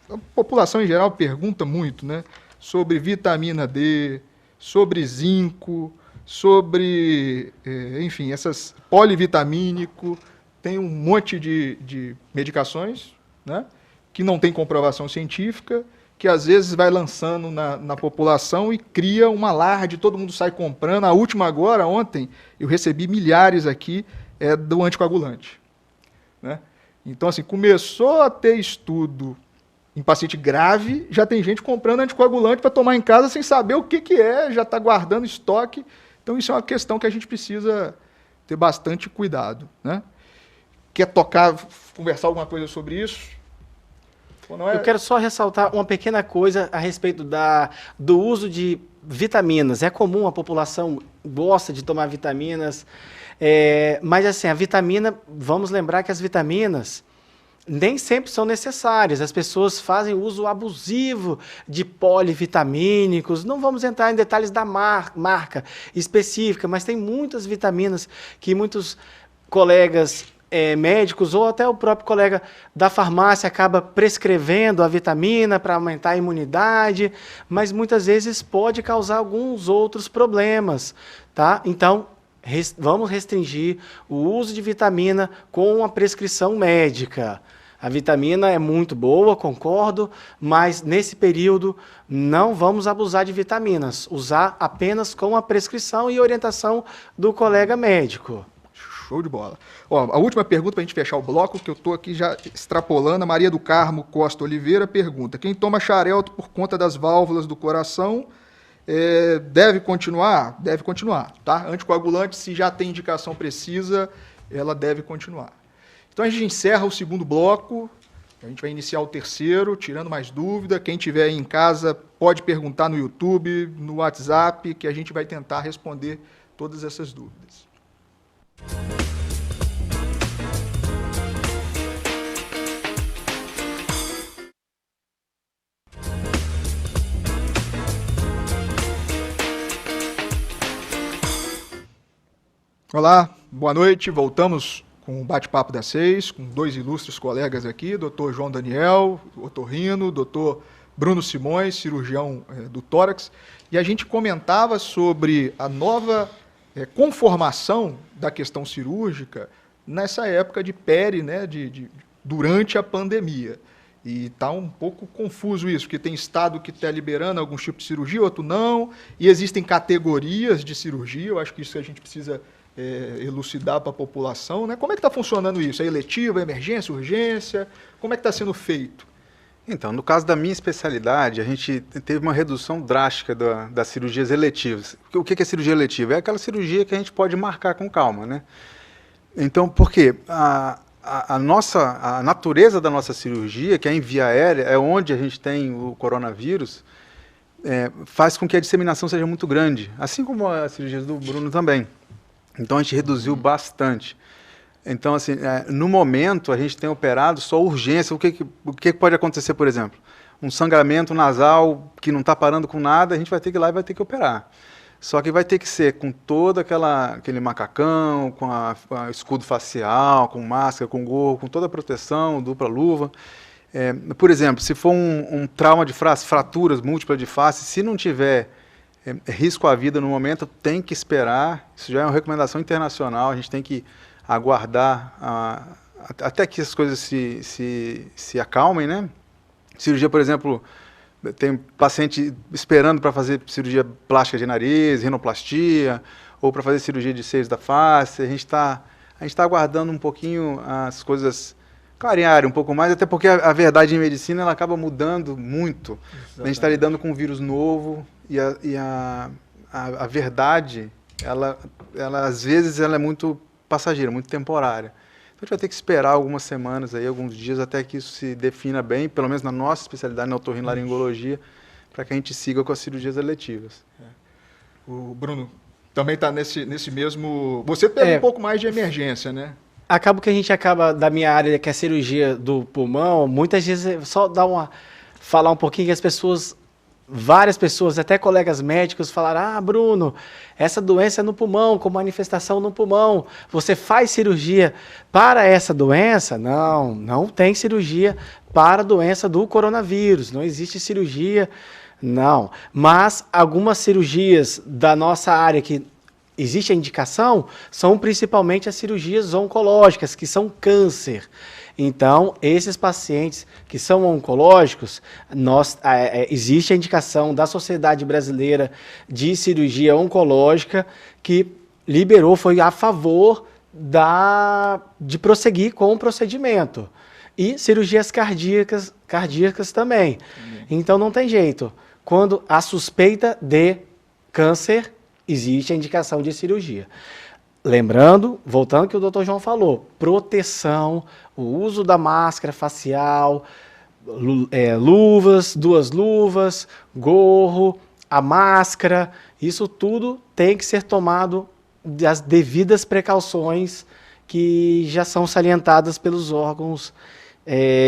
a população em geral pergunta muito, né? Sobre vitamina D, sobre zinco, sobre, enfim, essas polivitamínico, tem um monte de medicações, né? Que não tem comprovação científica, que às vezes vai lançando na população e cria um alarde, todo mundo sai comprando. A última agora, ontem, eu recebi milhares aqui do anticoagulante, né? Então, assim, começou a ter estudo em paciente grave, já tem gente comprando anticoagulante para tomar em casa sem saber o que é, já está guardando estoque. Então, isso é uma questão que a gente precisa ter bastante cuidado, né? Quer conversar alguma coisa sobre isso? Eu quero só ressaltar uma pequena coisa a respeito do uso de vitaminas. É comum, a população gosta de tomar vitaminas, mas assim, a vitamina, vamos lembrar que as vitaminas nem sempre são necessárias. As pessoas fazem uso abusivo de polivitamínicos. Não vamos entrar em detalhes da marca específica, mas tem muitas vitaminas que muitos colegas médicos ou até o próprio colega da farmácia acaba prescrevendo a vitamina para aumentar a imunidade, mas muitas vezes pode causar alguns outros problemas, tá? Então, vamos restringir o uso de vitamina com a prescrição médica. A vitamina é muito boa, concordo, mas nesse período não vamos abusar de vitaminas, usar apenas com a prescrição e orientação do colega médico. Show de bola. Ó, a última pergunta para a gente fechar o bloco, que eu estou aqui já extrapolando. A Maria do Carmo Costa Oliveira pergunta: quem toma xarelto por conta das válvulas do coração deve continuar? Deve continuar, tá? Anticoagulante, se já tem indicação precisa, ela deve continuar. Então a gente encerra o segundo bloco, a gente vai iniciar o terceiro, tirando mais dúvida. Quem estiver aí em casa pode perguntar no YouTube, no WhatsApp, que a gente vai tentar responder todas essas dúvidas. Olá, boa noite. Voltamos com o Bate-Papo das 6, com dois ilustres colegas aqui, Dr. João Daniel, otorrino, Dr. Bruno Simões, cirurgião do tórax, e a gente comentava sobre a nova conformação da questão cirúrgica nessa época de né, durante a pandemia. E está um pouco confuso isso, porque tem estado que está liberando alguns tipos de cirurgia, outro não, e existem categorias de cirurgia, eu acho que isso a gente precisa elucidar para a população, né? Como é que está funcionando isso? É eletiva, emergência, urgência? Como é que está sendo feito? Então, no caso da minha especialidade, a gente teve uma redução drástica das cirurgias eletivas. O que é cirurgia eletiva? É aquela cirurgia que a gente pode marcar com calma, né? Então, por quê? A natureza da nossa cirurgia, que é em via aérea, é onde a gente tem o coronavírus, faz com que a disseminação seja muito grande, assim como as cirurgias do Bruno também. Então, a gente reduziu bastante. Então, assim, no momento, a gente tem operado só urgência. O que pode acontecer, por exemplo? Um sangramento nasal que não está parando com nada, a gente vai ter que ir lá e vai ter que operar. Só que vai ter que ser com todo aquele macacão, com a escudo facial, com máscara, com gorro, com toda a proteção, dupla luva. Por exemplo, se for um trauma de face, fraturas múltiplas de face, se não tiver risco à vida no momento, tem que esperar. Isso já é uma recomendação internacional, a gente tem que aguardar até que as coisas se acalmem, né? Cirurgia, por exemplo, tem paciente esperando para fazer cirurgia plástica de nariz, rinoplastia, ou para fazer cirurgia de seios da face. A gente está aguardando um pouquinho as coisas clarearem um pouco mais, até porque a verdade em medicina ela acaba mudando muito. Exatamente. A gente está lidando com um vírus novo e a verdade, ela às vezes ela é muito passageira, muito temporária. Então a gente vai ter que esperar algumas semanas, aí, alguns dias, até que isso se defina bem, pelo menos na nossa especialidade, na otorrinolaringologia, para que a gente siga com as cirurgias eletivas. O Bruno também está nesse mesmo... Você pega um pouco mais de emergência, né? Acaba que a gente da minha área, que é a cirurgia do pulmão, muitas vezes só falar um pouquinho que várias pessoas, até colegas médicos, falaram: Bruno, essa doença é no pulmão, com manifestação no pulmão, você faz cirurgia para essa doença? Não, não tem cirurgia para a doença do coronavírus, não existe cirurgia, não. Mas algumas cirurgias da nossa área que existe a indicação, são principalmente as cirurgias oncológicas, que são câncer. Então, esses pacientes que são oncológicos, existe a indicação da Sociedade Brasileira de Cirurgia Oncológica, que liberou, foi a favor de prosseguir com o procedimento. E cirurgias cardíacas também. Então, não tem jeito. Quando há suspeita de câncer, existe a indicação de cirurgia. Lembrando, voltando ao que o Dr. João falou, proteção, o uso da máscara facial, luvas, 2 luvas, gorro, a máscara, isso tudo tem que ser tomado das devidas precauções que já são salientadas pelos órgãos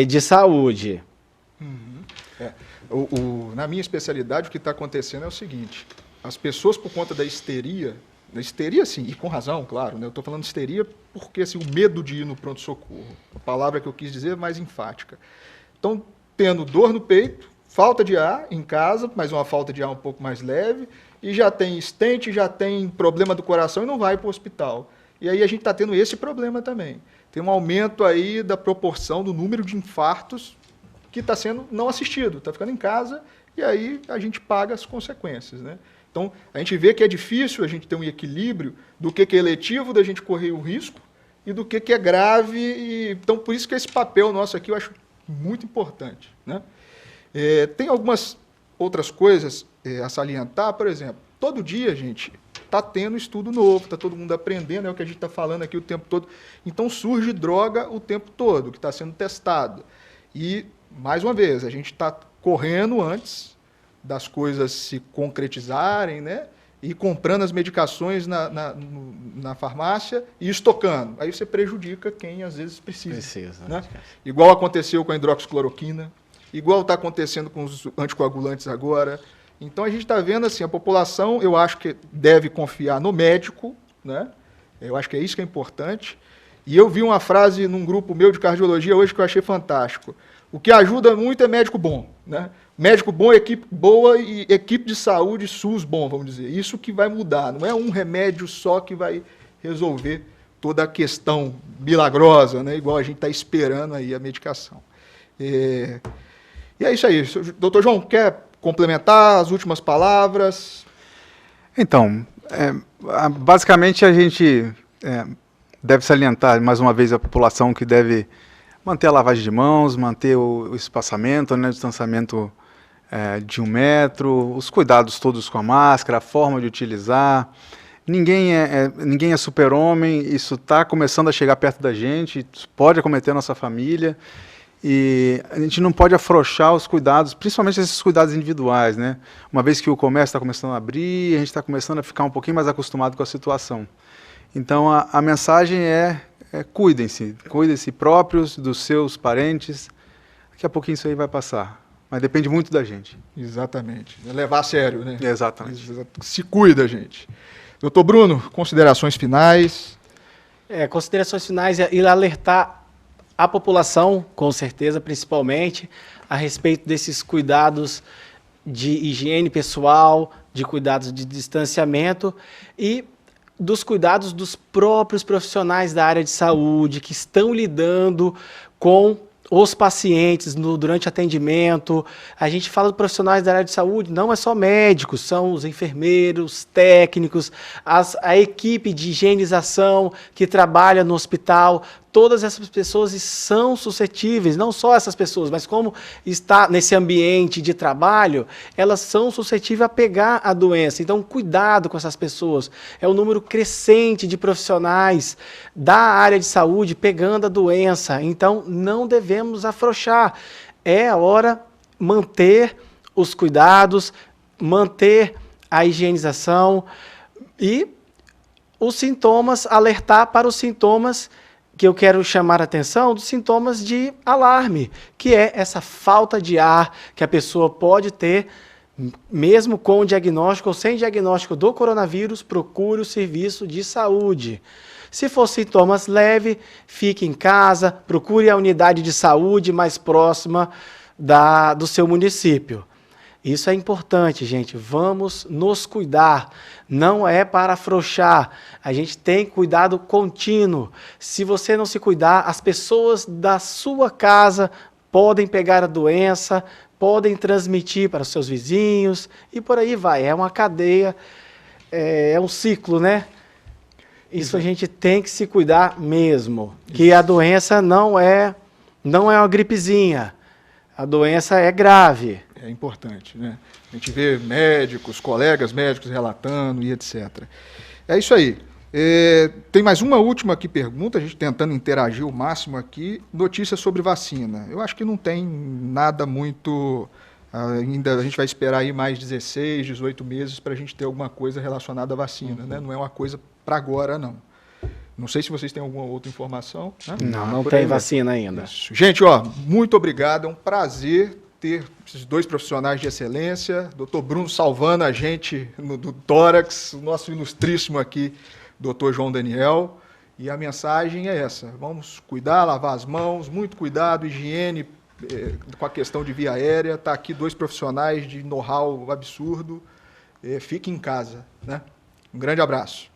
de saúde. Na minha especialidade, o que está acontecendo é o seguinte: as pessoas, por conta da histeria, sim, e com razão, claro, né? Eu estou falando histeria porque assim, o medo de ir no pronto-socorro, a palavra que eu quis dizer é mais enfática. Estão tendo dor no peito, falta de ar em casa, mas uma falta de ar um pouco mais leve, e já tem estente, já tem problema do coração e não vai para o hospital. E aí a gente está tendo esse problema também. Tem um aumento aí da proporção do número de infartos que está sendo não assistido, está ficando em casa, e aí a gente paga as consequências, né? Então, a gente vê que é difícil a gente ter um equilíbrio do que é eletivo, da gente correr o risco, e do que é grave. Então, por isso que esse papel nosso aqui eu acho muito importante, né? Tem algumas outras coisas a salientar, por exemplo, todo dia, gente, está tendo estudo novo, está todo mundo aprendendo, é o que a gente está falando aqui o tempo todo. Então, surge droga o tempo todo, que está sendo testado. E, mais uma vez, a gente está correndo antes das coisas se concretizarem, né? E comprando as medicações na farmácia e estocando. Aí você prejudica quem às vezes precisa. Né? Igual aconteceu com a hidroxicloroquina, igual está acontecendo com os anticoagulantes agora. Então a gente está vendo assim, a população, eu acho que deve confiar no médico, né? Eu acho que é isso que é importante. E eu vi uma frase num grupo meu de cardiologia hoje que eu achei fantástico. O que ajuda muito é médico bom, né? Médico bom, equipe boa e equipe de saúde, SUS bom, vamos dizer. Isso que vai mudar, não é um remédio só que vai resolver toda a questão milagrosa, né? Igual a gente está esperando aí a medicação. E é isso aí. Doutor João, quer complementar as últimas palavras? Então, basicamente a gente deve salientar mais uma vez a população que deve manter a lavagem de mãos, manter o espaçamento, né, o distanciamento de 1 metro, os cuidados todos com a máscara, a forma de utilizar. Ninguém é super-homem, isso está começando a chegar perto da gente, isso pode acometer a nossa família, e a gente não pode afrouxar os cuidados, principalmente esses cuidados individuais, né? Uma vez que o comércio está começando a abrir, a gente está começando a ficar um pouquinho mais acostumado com a situação. Então, a mensagem cuidem-se próprios, dos seus parentes. Daqui a pouquinho isso aí vai passar, mas depende muito da gente. Exatamente. Levar a sério, né? Exatamente. Se cuida, gente. Doutor Bruno, considerações finais? Considerações finais e alertar a população, com certeza, principalmente, a respeito desses cuidados de higiene pessoal, de cuidados de distanciamento e dos cuidados dos próprios profissionais da área de saúde que estão lidando com os pacientes durante atendimento. A gente fala de profissionais da área de saúde, não é só médicos, são os enfermeiros, técnicos, a equipe de higienização que trabalha no hospital. Todas essas pessoas são suscetíveis, não só essas pessoas, mas como está nesse ambiente de trabalho, elas são suscetíveis a pegar a doença. Então, cuidado com essas pessoas. É um número crescente de profissionais da área de saúde pegando a doença. Então, não devemos afrouxar. É a hora manter os cuidados, manter a higienização e os sintomas, alertar para os sintomas que eu quero chamar a atenção, dos sintomas de alarme, que é essa falta de ar que a pessoa pode ter, mesmo com diagnóstico ou sem diagnóstico do coronavírus, procure o serviço de saúde. Se for sintomas leves, fique em casa, procure a unidade de saúde mais próxima do seu município. Isso é importante, gente. Vamos nos cuidar. Não é para afrouxar. A gente tem cuidado contínuo. Se você não se cuidar, as pessoas da sua casa podem pegar a doença, podem transmitir para os seus vizinhos e por aí vai. É uma cadeia, é um ciclo, né? Isso a gente tem que se cuidar mesmo. Que a doença não é uma gripezinha. A doença é grave. É importante, né? A gente vê médicos, colegas médicos relatando e etc. É isso aí. Tem mais uma última aqui pergunta, a gente tentando interagir o máximo aqui. Notícias sobre vacina. Eu acho que não tem nada muito... Ainda a gente vai esperar aí mais 16, 18 meses para a gente ter alguma coisa relacionada à vacina, né? Não é uma coisa para agora, não. Não sei se vocês têm alguma outra informação. Né? Não tem vacina ainda. Isso. Gente, muito obrigado. É um prazer ter esses dois profissionais de excelência. Dr. Bruno salvando a gente do tórax, o nosso ilustríssimo aqui, Dr. João Daniel. E a mensagem é essa. Vamos cuidar, lavar as mãos, muito cuidado, higiene com a questão de via aérea. Está aqui dois profissionais de know-how absurdo. Fique em casa. Né? Um grande abraço.